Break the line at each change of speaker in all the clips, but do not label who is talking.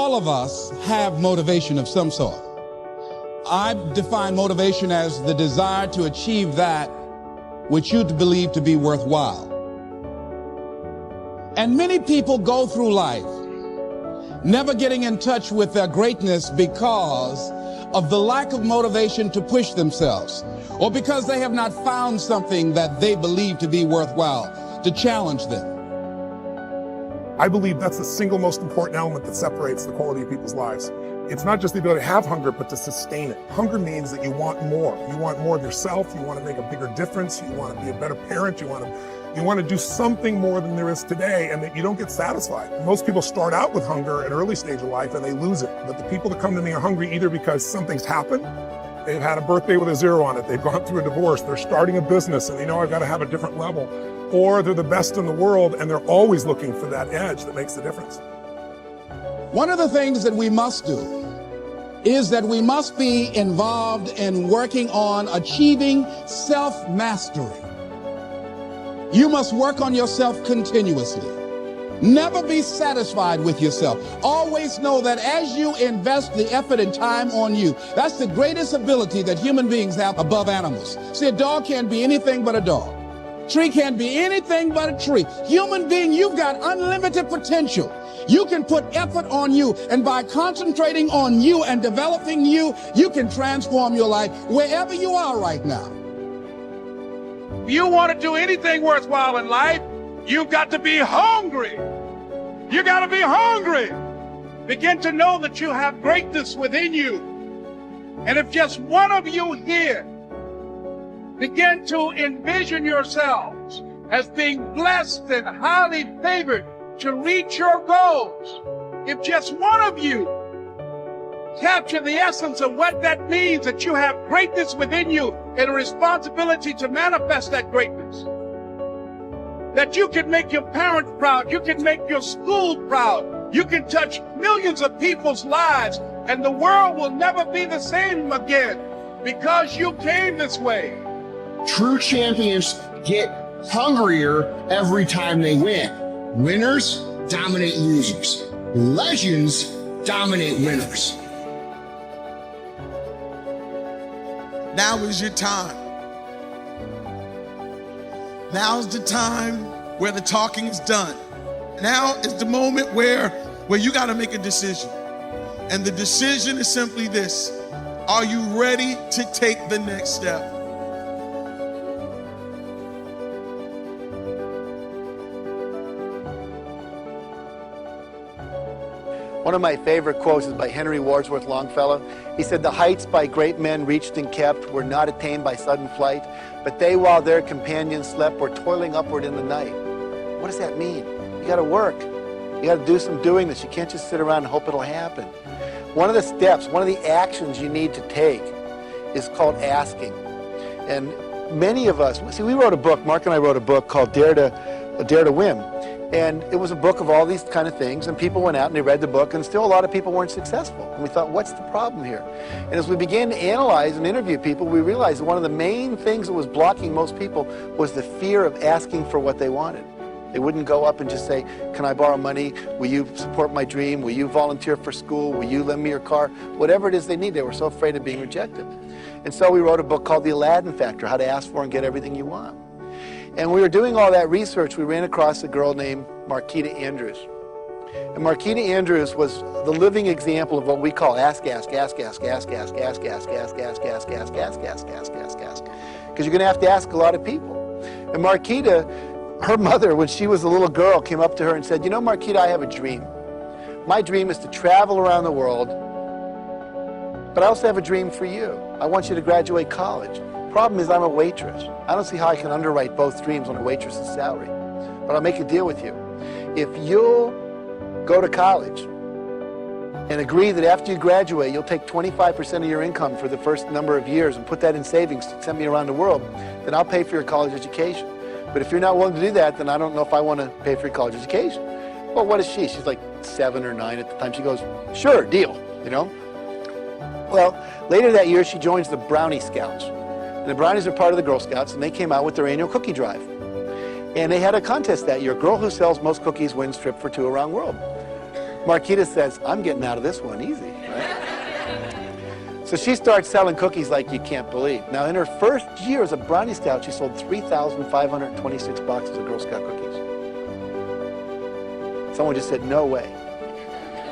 All of us have motivation of some sort. I define motivation as the desire to achieve that which you believe to be worthwhile. And many people go through life never getting in touch with their greatness because of the lack of motivation to push themselves, or because they have not found something that they believe to be worthwhile to challenge them.
I believe that's the single most important element that separates the quality of people's lives. It's not just the ability to have hunger, but to sustain it. Hunger means that you want more. You want more of yourself. You want to make a bigger difference. You want to be a better parent. You want to do something more than there is today, and that you don't get satisfied. Most people start out with hunger at an early stage of life and they lose it. But the people that come to me are hungry either because something's happened, they've had a birthday with a 0 on it, they've gone through a divorce, they're starting a business and they know I've got to have a different level, or they're the best in the world and they're always looking for that edge that makes the difference.
One of the things that we must do is that we must be involved in working on achieving self-mastery. You must work on yourself continuously. Never be satisfied with yourself. Always know that as you invest the effort and time on you, that's the greatest ability that human beings have above animals. See, a dog can't be anything but a dog. Tree can't be anything but a tree. Human being, you've got unlimited potential. You can put effort on you, and by concentrating on you and developing you, you can transform your life wherever you are right now.
If you want to do anything worthwhile in life, you've got to be hungry. You got to be hungry. Begin to know that you have greatness within you. And if just one of you here begin to envision yourselves as being blessed and highly favored to reach your goals, if just one of you capture the essence of what that means, that you have greatness within you and a responsibility to manifest that greatness, that you can make your parents proud, you can make your school proud, you can touch millions of people's lives, and the world will never be the same again because you came this way.
True champions get hungrier every time they win. Winners dominate losers. Legends dominate winners.
Now is your time. Now's the time where the talking is done. Now is the moment where you got to make a decision. And the decision is simply this: are you ready to take the next step?
One of my favorite quotes is by Henry Wadsworth Longfellow. He said, "The heights by great men reached and kept were not attained by sudden flight, but they, while their companions slept, were toiling upward in the night." What does that mean? You got to work. You got to do some doing this. You can't just sit around and hope it'll happen. One of the steps, one of the actions you need to take is called asking. And many of us, see, we wrote a book, Mark and I wrote a book called Dare to Win. And it was a book of all these kind of things, and people went out and they read the book, and still a lot of people weren't successful. And we thought, what's the problem here? And as we began to analyze and interview people, we realized that one of the main things that was blocking most people was the fear of asking for what they wanted. They wouldn't go up and just say, "Can I borrow money? Will you support my dream? Will you volunteer for school? Will you lend me your car?" Whatever it is they need, they were so afraid of being rejected. And so we wrote a book called The Aladdin Factor, How to Ask For and Get Everything You Want. And we were doing all that research, we ran across a girl named Marquita Andrews. And Marquita Andrews was the living example of what we call ask, ask, ask, ask, ask, ask, ask, ask, ask, ask, ask, ask, ask, ask, ask, ask, ask. Because you're going to have to ask a lot of people. And Marquita, her mother, when she was a little girl, came up to her and said, "You know, Marquita, I have a dream. My dream is to travel around the world, but I also have a dream for you. I want you to graduate college. Problem is, I'm a waitress. I don't see how I can underwrite both dreams on a waitress's salary. But I'll make a deal with you. If you'll go to college and agree that after you graduate, you'll take 25% of your income for the first number of years and put that in savings to send me around the world, then I'll pay for your college education. But if you're not willing to do that, then I don't know if I want to pay for your college education." Well, what is she? She's like 7 or 9 at the time. She goes, "Sure, deal," you know? Well, later that year, she joins the Brownie Scouts. And the Brownies are part of the Girl Scouts, and they came out with their annual cookie drive. And they had a contest that year. Girl who sells most cookies wins trip for 2 around the world. Marquita says, I'm getting out of this one easy, right? So she starts selling cookies like you can't believe. Now, in her first year as a Brownie Scout, she sold 3,526 boxes of Girl Scout cookies. Someone just said, no way.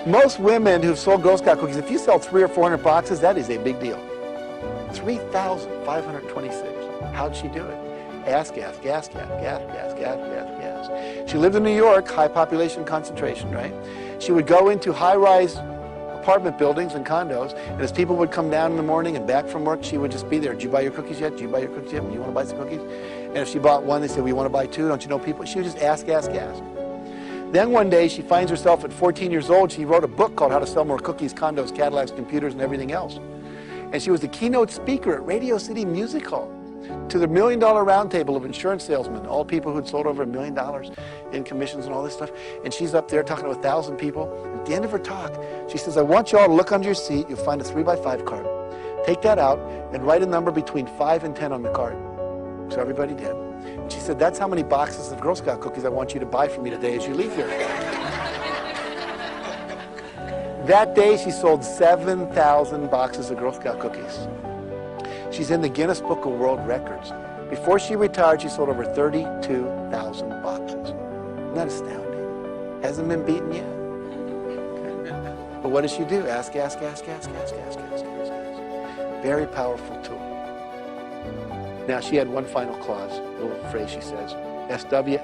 Most women who've sold Girl Scout cookies, if you sell 300 or 400 boxes, that is a big deal. 3,526. How'd she do it? Gas. She lived in New York, high population concentration, right? She would go into high-rise apartment buildings and condos, and as people would come down in the morning and back from work, she would just be there. Did you buy your cookies yet? Did you buy your cookies yet? Do you want to buy some cookies? And if she bought one, they said, we want to buy two. Don't you know people? She would just ask. Then one day, she finds herself at 14 years old. She wrote a book called How to Sell More Cookies, Condos, Cadillacs, Computers, and everything else. And she was the keynote speaker at Radio City Music Hall to the $1 Million Roundtable of insurance salesmen, all people who'd sold over $1 million in commissions and all this stuff. And she's up there talking to 1,000 people. At the end of her talk, she says, I want you all to look under your seat. You'll find a 3x5 card. Take that out and write a number between 5 and 10 on the card. So everybody did. And she said, that's how many boxes of Girl Scout cookies I want you to buy for me today as you leave here. That day, she sold 7,000 boxes of Girl Scout cookies. She's in the Guinness Book of World Records. Before she retired, she sold over 32,000 boxes. Isn't that astounding? Hasn't been beaten yet. Okay. But what does she do? Ask. Very powerful tool. Now, she had one final clause, a little phrase she says, SW.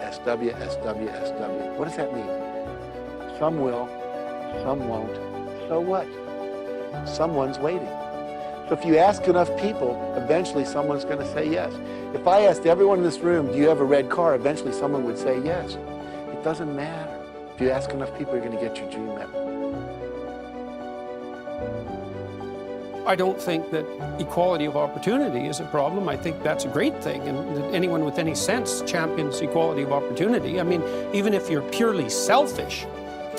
What does that mean? Some will, some won't. So what? Someone's waiting. So if you ask enough people, eventually someone's going to say yes. If I asked everyone in this room, do you have a red car? Eventually someone would say yes. It doesn't matter. If you ask enough people, you're going to get your dream met.
I don't think that equality of opportunity is a problem. I think that's a great thing, and that anyone with any sense champions equality of opportunity. I mean, even if you're purely selfish,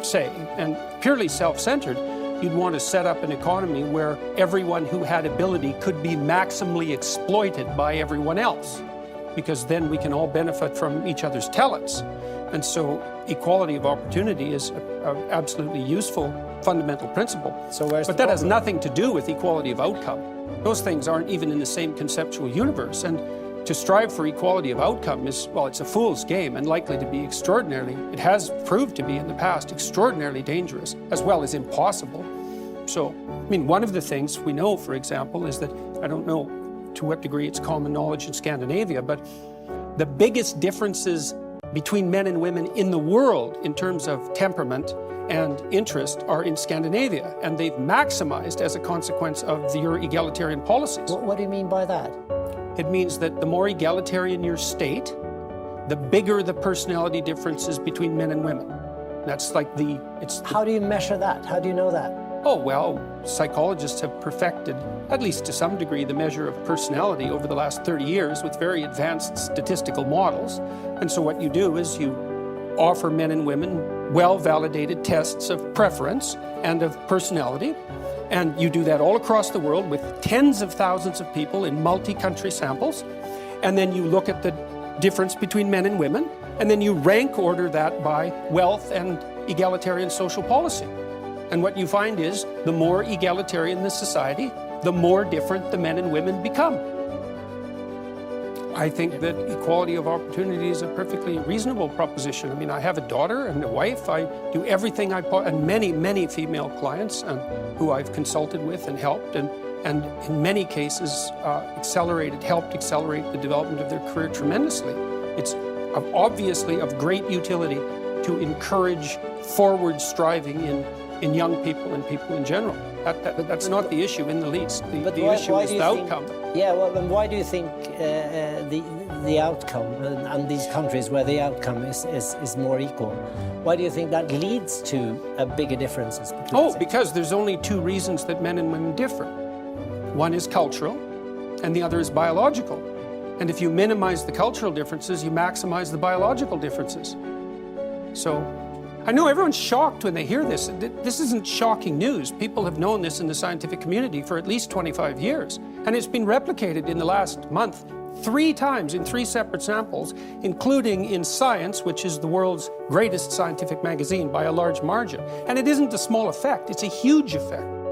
say, and purely self-centered, you'd want to set up an economy where everyone who had ability could be maximally exploited by everyone else, because then we can all benefit from each other's talents. And so equality of opportunity is an absolutely useful fundamental principle. But that has nothing to do with equality of outcome. Those things aren't even in the same conceptual universe. And to strive for equality of outcome is, well, it's a fool's game and likely to be extraordinarily, it has proved to be in the past, extraordinarily dangerous, as well as impossible. So, I mean, one of the things we know, for example, is that, I don't know to what degree it's common knowledge in Scandinavia, but the biggest differences between men and women in the world in terms of temperament and interest are in Scandinavia, and they've maximized as a consequence of your egalitarian policies.
What do you mean by that?
It means that the more egalitarian your state, the bigger the personality differences between men and women. That's like
How do you measure that? How do you know that?
Oh, well, psychologists have perfected, at least to some degree, the measure of personality over the last 30 years with very advanced statistical models. And so what you do is you offer men and women well-validated tests of preference and of personality. And you do that all across the world with tens of thousands of people in multi-country samples. And then you look at the difference between men and women, and then you rank order that by wealth and egalitarian social policy. And what you find is the more egalitarian the society, the more different the men and women become. I think that equality of opportunity is a perfectly reasonable proposition. I mean, I have a daughter and a wife. I do everything and many female clients who I've consulted with and helped, and in many cases helped accelerate the development of their career tremendously. It's obviously of great utility to encourage forward striving in young people and people in general. That's not the issue in the least. The issue is the outcome.
Yeah, well, then why do you think the outcome, and these countries where the outcome is more equal, why do you think that leads to bigger differences between
because there's only two reasons that men and women differ. One is cultural, and the other is biological. And if you minimize the cultural differences, you maximize the biological differences. So, I know everyone's shocked when they hear this. This isn't shocking news. People have known this in the scientific community for at least 25 years. And it's been replicated in the last month 3 times in 3 separate samples, including in Science, which is the world's greatest scientific magazine by a large margin. And it isn't a small effect, it's a huge effect.